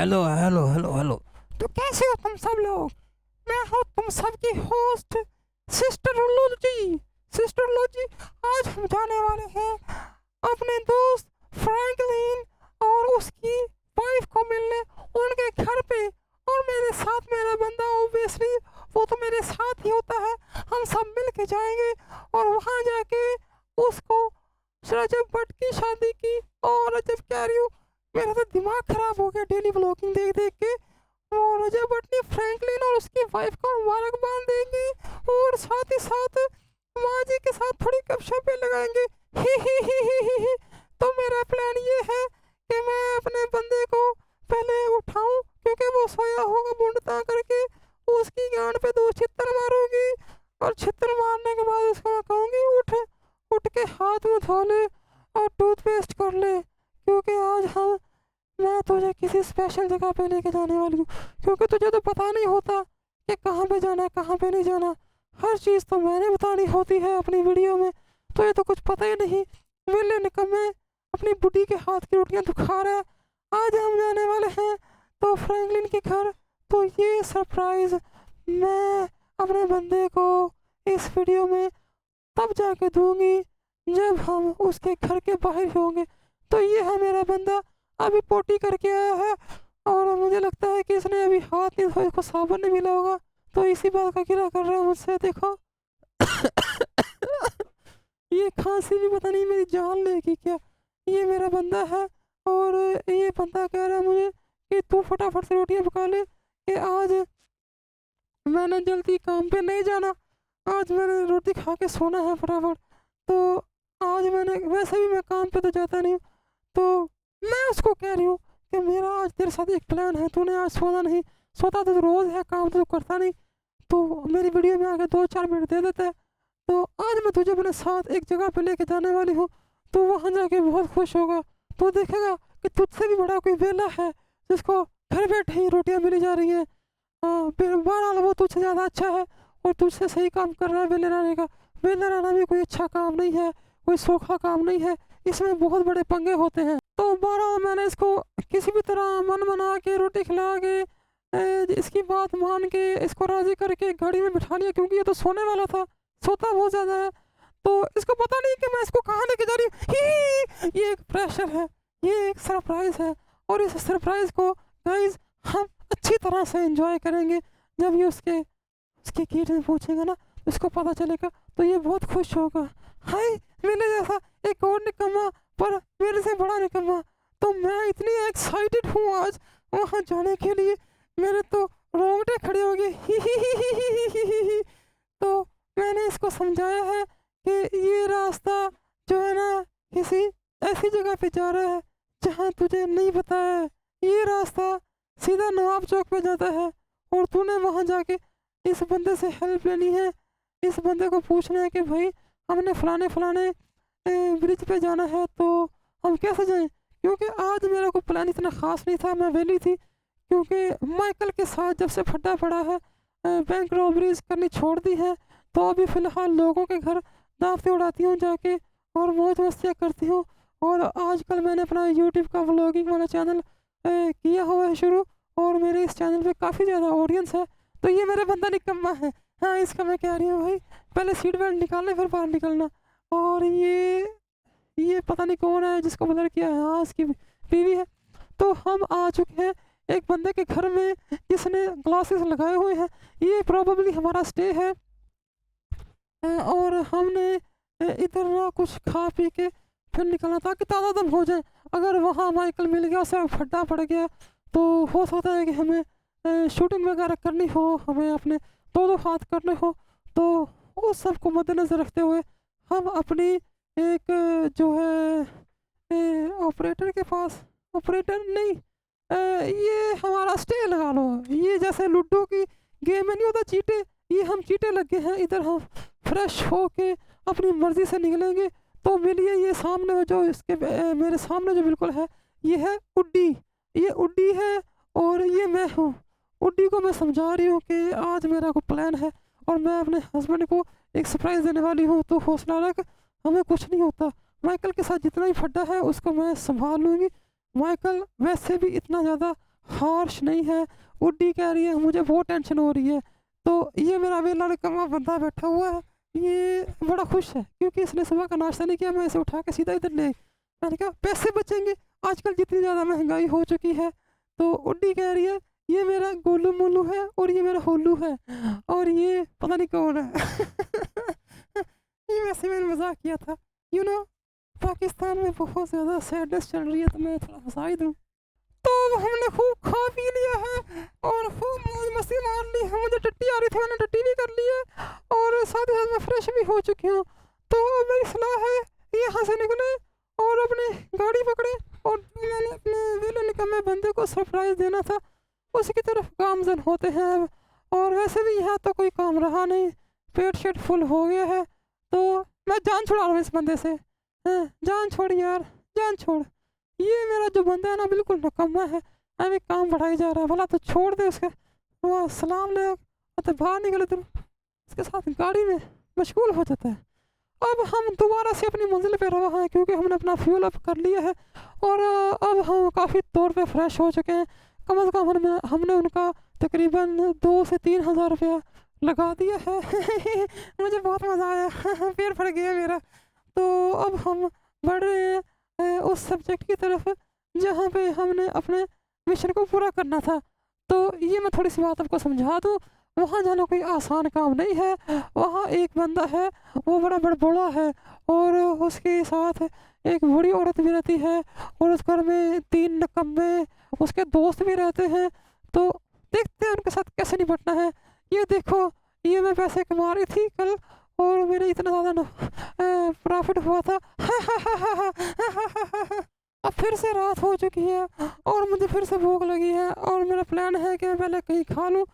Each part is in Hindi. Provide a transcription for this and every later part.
Hello hello hello hello. तो कैसे हो तुम सब लोग? मैं हूँ तुम सबकी होस्ट सिस्टर लूजी। सिस्टर लूजी, आज हम जाने वाले हैं अपने दोस्त फ्रैंकलिन और उसकी वाइफ को मिलने उनके घर पे। और मेरे साथ मेरा बंदा ऑब्वियसली वो तो मेरे साथ ही होता है। हम सब मिल के जाएंगे और वहाँ जाके उसको रजब भट्ट की शादी की। और रजब कह रही हूँ, मेरा तो दिमाग खराब हो गया डेली व्लॉगिंग देख देख के। और रजब भट्ट ने फ्रैंकलिन और उसकी वाइफ को मुबारकबाद देंगे और साथ ही साथ माँ जी के साथ थोड़ी गपशपें लगाएंगे। ही। तो मेरा प्लान ये है कि मैं अपने बंदे को पहले उठाऊं क्योंकि वो सोया होगा बूंदता करके। उसकी गांड पे दो छितर मारूंगी और छितर मारने के बाद उसको मैं कहूँगी उठ। उठ के हाथ मुँह धो ले और टूथपेस्ट कर ले, क्योंकि आज हम मैं तुझे किसी स्पेशल जगह पे लेके जाने वाली हूँ। क्योंकि तुझे तो पता नहीं होता कि कहाँ पे जाना है कहाँ पे नहीं जाना। हर चीज़ तो मैंने बतानी होती है अपनी वीडियो में, तो ये तो कुछ पता ही नहीं। वेले निकम्मे अपनी बुढ़ी के हाथ की रोटियां दुखा रहा है। आज हम जाने वाले हैं तो फ्रैंकलिन के घर। तो ये सरप्राइज मैं अपने बंदे को इस वीडियो में तब जाके दूंगी जब हम उसके घर के बाहर होंगे। तो ये है मेरा बंदा, अभी पोटी करके आया है और मुझे लगता है कि इसने अभी हाथ नहीं धोए, इसको साबुन नहीं मिला होगा, तो इसी बात का गिला कर रहा है मुझसे। देखो ये खांसी भी पता नहीं मेरी जान लेगी क्या। ये मेरा बंदा है और ये बंदा कह रहा है मुझे कि तू फटाफट से रोटियां पका ले कि आज मैंने जल्दी काम पे नहीं जाना। आज मैंने रोटी खा के सोना है फटाफट। तो आज मैंने वैसे भी मैं काम पे तो जाता नहीं हूँ, तो मैं उसको कह रही हूँ कि मेरा आज तेरे साथ एक प्लान है। तूने आज सोना नहीं, सोता तो रोज़ है, काम तो करता नहीं, तो मेरी वीडियो में आके 2-4 मिनट दे देता है। तो आज मैं तुझे अपने साथ एक जगह पे लेके जाने वाली हूँ, तो वहाँ जाके बहुत खुश होगा। तो देखेगा कि तुझसे भी बड़ा कोई वेला है जिसको घर बैठे ही रोटियाँ मिली जा रही हैं। हाँ, फिर बहरहाल वो तुझसे ज़्यादा अच्छा है और तुझसे सही काम कर रहा है वेले रहने का। वेले रहना भी कोई अच्छा काम नहीं है, कोई सौखा काम नहीं है, इसमें बहुत बड़े पंगे होते हैं। तो बहरहाल मैंने इसको किसी भी तरह मन बना के रोटी खिला के इसकी बात मान के इसको राज़ी करके गाड़ी में बिठा लिया, क्योंकि ये तो सोने वाला था, सोता बहुत ज़्यादा है। तो इसको पता नहीं कि मैं इसको कहाँ लेके जा रही हूँ। ये एक प्रेशर है, ये एक सरप्राइज़ है और इस सरप्राइज़ को गाइज हम अच्छी तरह से एंजॉय करेंगे। जब ये उसके उसके कीट में पूछेगा ना, उसको पता चलेगा तो ये बहुत खुश होगा। हाय, मेरे जैसा एक और निकम्मा, पर मेरे से बड़ा निकम्मा। तो मैं इतनी एक्साइटेड हूँ आज वहाँ जाने के लिए, मेरे तो रोंगटे खड़े हो गए। तो मैंने इसको समझाया है कि ये रास्ता जो है ना किसी ऐसी जगह पे जा रहा है जहाँ तुझे नहीं पता है। ये रास्ता सीधा नवाब चौक पे जाता है और तूने वहाँ जाके इस बंदे से हेल्प लेनी है। इस बंदे को पूछना है कि भाई हमने फलाने फलाने ब्रिज पे जाना है, तो हम कैसे जाएं। क्योंकि आज मेरा कोई प्लान इतना ख़ास नहीं था, मैं वेली थी। क्योंकि माइकल के साथ जब से फटा पड़ा है, बैंक रॉबरीज करनी छोड़ दी है, तो अभी फ़िलहाल लोगों के घर दावतें उड़ाती हूँ जाके और मौज मस्तियाँ करती हूँ। और आजकल मैंने अपना यूट्यूब का व्लॉगिंग वाला चैनल किया हुआ है शुरू, और मेरे इस चैनल पे काफ़ी ज़्यादा ऑडियंस है। तो ये मेरा बंदा निकम्मा है। हाँ, इसका मैं कह रही हूँ भाई पहले सीट बेल्ट निकालना फिर बाहर निकलना। और ये पता नहीं कौन है जिसको ब्लर किया है। हाँ, इसकी बीवी है। तो हम आ चुके हैं एक बंदे के घर में जिसने ग्लासेस लगाए हुए हैं। ये प्रॉबेबली हमारा स्टे है और हमने इधर ना कुछ खा पी के फिर निकलना ताकि ताज़ा दम हो जाए। अगर वहाँ माइकल मिल गया, उसे फड्डा पड़ गया, तो हो सकता है कि हमें शूटिंग वगैरह करनी हो, हमें अपने दो हाथ करने हो। तो उस सब को मद्देनज़र रखते हुए हम अपनी एक जो है ऑपरेटर के पास, ऑपरेटर नहीं, ये हमारा स्टे लगा लो। ये जैसे लूडो की गेम में नहीं होता चीटे, ये हम चीटे लगे हैं। इधर हम फ्रेश हो के अपनी मर्ज़ी से निकलेंगे। तो मिलिए ये सामने जो इसके मेरे सामने जो बिल्कुल है, ये है उड्डी। ये उड्डी है और ये मैं हूँ। उड्डी को मैं समझा रही हूँ कि आज मेरा कोई प्लान है और मैं अपने हस्बैंड को एक सरप्राइज़ देने वाली हूँ, तो हौसला रख, हमें कुछ नहीं होता। माइकल के साथ जितना भी फड्डा है उसको मैं संभाल लूँगी। माइकल वैसे भी इतना ज़्यादा हार्श नहीं है। उड्डी कह रही है मुझे बहुत टेंशन हो रही है। तो ये मेरा वेला निकम्मा बंदा बैठा हुआ है, ये बड़ा खुश है क्योंकि इसने सुबह का नाश्ता नहीं किया। मैं इसे उठा के सीधा इधर ले आई। मैंने कहा पैसे बचेंगे, आजकल जितनी ज़्यादा महंगाई हो चुकी है। तो उड्डी कह रही है ये मेरा गोलू मोलू है और ये मेरा होलू है और ये पता नहीं कौन है। ये वैसे मैंने मजाक किया था। पाकिस्तान में बहुत ज़्यादा सैडनेस चल रही है तो मैं थोड़ा हंसा ही दूँ। तो हमने खूब खा पी लिया है और खूब मौज मस्ती मार ली है। मुझे टट्टी आ रही थी, मैंने टट्टी भी कर ली है और साथ ही साथ मैं फ्रेश भी हो चुकी हूँ। तो मेरी सलाह है यहाँ से निकले और अपनी गाड़ी पकड़े और मैंने अपने वेले निकम्मे बंदे को सरप्राइज़ देना था, उसकी तरफ गामजन होते हैं अब। और वैसे भी यहाँ तो कोई काम रहा नहीं, पेट शेट फुल हो गया है। तो मैं जान छुड़ा रहा हूँ इस बंदे से। हाँ, जान छोड़ यार, जान छोड़। ये मेरा जो बंदा है ना बिल्कुल निकम्मा है, हमें काम बढ़ाई जा रहा है। भला तो छोड़ दे उसके, वह सलाम ले तो बाहर निकले तो उसके साथ गाड़ी में मशगूल हो जाता है। अब हम दोबारा से अपनी मंजिल पे रवा हैं क्योंकि हमने अपना फ्यूल अप कर लिया है और अब हम काफ़ी तौर पे फ्रेश हो चुके हैं। कम से कम हमने उनका तकरीबन 2 से 3 हज़ार रुपया लगा दिया है। मुझे बहुत मज़ा आया। पैर फट गया मेरा। तो अब हम बढ़ रहे हैं उस सब्जेक्ट की तरफ जहाँ पे हमने अपने मिशन को पूरा करना था। तो ये मैं थोड़ी सी बात आपको समझा दूँ, वहाँ जाना कोई आसान काम नहीं है। वहाँ एक बंदा है, वो बड़ा बड़ा है और उसके साथ एक बूढ़ी औरत भी रहती है और उस घर में 3 निकम्मे उसके दोस्त भी रहते हैं। तो देखते हैं उनके साथ कैसे निपटना है। ये देखो, ये मैं पैसे कमा रही थी कल और मेरे इतना ज़्यादा प्रॉफिट हुआ था। अब फिर से रात हो चुकी है और मुझे फिर से भूख लगी है और मेरा प्लान है कि मैं पहले कहीं खा लूँ।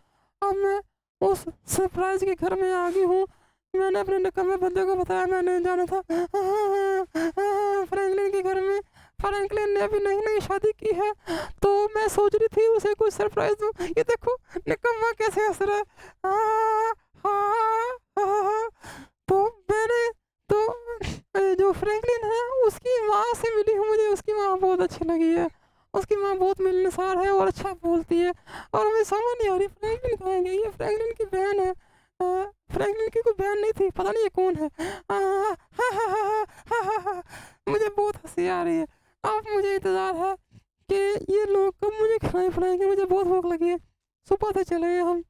अब मैं उस सरप्राइज के घर में आ गई हूँ। मैंने अपने निकम्मे बंदे को बताया मैंने जाना था फ्रैंकलिन के घर में। फ्रैंकलिन ने अभी नई नई शादी की है तो मैं सोच रही थी उसे कुछ सरप्राइज दूँ। ये देखो निकम्मा कैसे हंस रहा है। तो मैंने तो जो फ्रैंकलिन है उसकी माँ से मिली हूँ, मुझे उसकी माँ बहुत अच्छी लगी है। उसकी माँ बहुत मिलनसार है और अच्छा बोलती है और मुझे समझ नहीं आ रही फ्रैंकलिन कहाँ गई। ये फ्रैंकलिन की बहन है। फ्रैंकलिन की कोई बहन नहीं थी, पता नहीं ये कौन है। मुझे बहुत हंसी आ रही है। अब मुझे इंतज़ार है कि ये लोग कब मुझे खिलाए पिलाएंगे, मुझे बहुत भूख लगी है। सुबह से चले गए हम,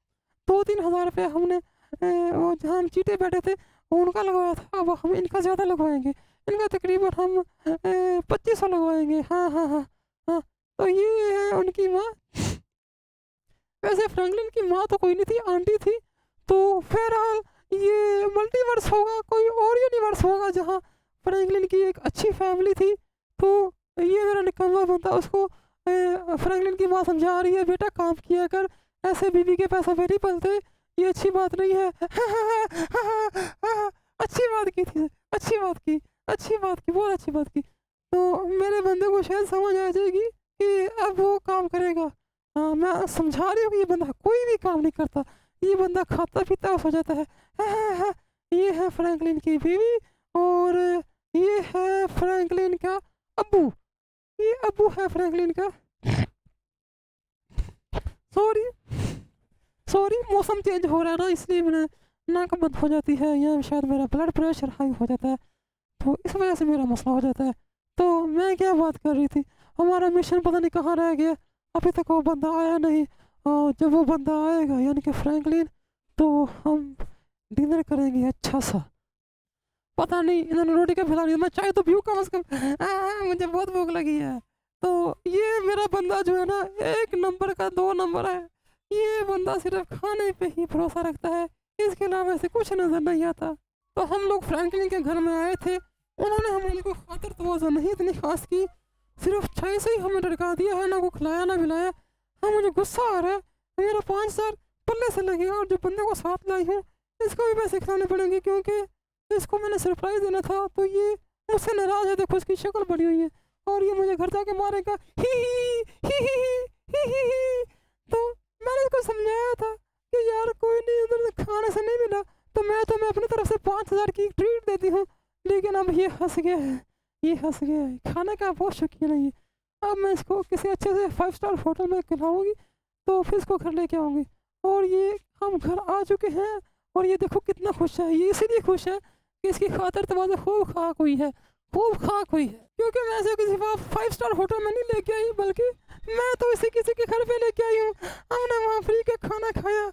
2-3 हज़ार रुपये हमने वो जहाँ हम चीटे बैठे थे उनका लगवाया था। अब हम इनका ज़्यादा लगवाएंगे, इनका तकरीबन हम 2500 लगवाएंगे। हाँ हाँ हाँ हाँ। तो ये है उनकी माँ। वैसे फ्रैंकलिन की माँ तो कोई नहीं थी, आंटी थी। तो बहरहाल ये मल्टीवर्स होगा, कोई और यूनिवर्स होगा जहाँ फ्रैंकलिन की एक अच्छी फैमिली थी। तो ये मेरा निकम्मा बनता, उसको फ्रैंकलिन की माँ समझा रही है बेटा काम किया कर, ऐसे बीवी के पैसा पे नहीं पलते, ये अच्छी बात नहीं है। अच्छी बात की थी, अच्छी बात की, अच्छी बात की, बहुत अच्छी बात की। तो मेरे बंदे को शायद समझ आ जाएगी कि अब वो काम करेगा। हाँ, मैं समझा रही हूँ कि ये बंदा कोई भी काम नहीं करता, ये बंदा खाता पीता हो जाता है। ये है फ्रैंकलिन की बीवी और ये है फ्रैंकलिन का अब्बू। ये अब्बू है फ्रैंकलिन का। सॉरी मौसम चेंज हो रहा है ना, इसलिए मेरा नाक बंद हो जाती है या शायद मेरा ब्लड प्रेशर हाई हो जाता है, तो इस वजह से मेरा मसला हो जाता है। तो मैं क्या बात कर रही थी, हमारा मिशन पता नहीं कहाँ रह गया, अभी तक वो बंदा आया नहीं। और जब वो बंदा आएगा यानी कि फ्रैंकलिन, तो हम डिनर करेंगे अच्छा सा। पता नहीं इन्होंने रोटी क्या खिला रही, मैं चाय तो पीऊँ कम से कम। मुझे बहुत भूख लगी है। तो ये मेरा बंदा जो है ना 1 नंबर का 2 नंबर है। ये बंदा सिर्फ खाने पे ही भरोसा रखता है, इसके अलावा ऐसे कुछ नज़र नहीं आता। तो हम लोग फ्रैंकलिन के घर में आए थे, उन्होंने हमारे को खातिर तवज्जो नहीं इतनी खास की, सिर्फ चाय से ही हमें लड़का दिया है, ना को खिलाया ना पिलाया। हाँ मुझे गुस्सा आ रहा है, मेरा 5,000 पल्ले से लगेगा और जो बंदे को साथ लाई हूँ इसको भी पैसे खिलाने पड़ेंगे क्योंकि इसको मैंने सरप्राइज़ देना था। तो ये मुझसे नाराज़ है, देखो इसकी शक्ल बड़ी हुई है और ये मुझे घर जाके मारेगा। ही ही ही ही ही ही ही। तो मैंने इसको समझाया था कि यार कोई नहीं, उधर खाने से नहीं मिला तो मैं तुम्हें अपनी तरफ से 5,000 की ट्रीट देती हूँ, लेकिन अब ये हंस गया है, ये हंस गया है। खाने का बहुत शौकीन है ये, अब मैं इसको किसी अच्छे से 5 स्टार होटल में खिलाऊंगी, तो फिर इसको घर लेके आऊँगी। और ये हम घर आ चुके हैं, और ये देखो कितना खुश है। ये इसीलिए खुश है कि इसकी खातर तवाज़ा खूब खाक हुई है, खूब खाक हुई है, क्योंकि मैं इसे किसी 5 स्टार होटल में नहीं लेके आई, बल्कि मैं तो इसे किसी के घर पे लेके आई हूँ। हमने वहाँ फ्री का खाना खाया,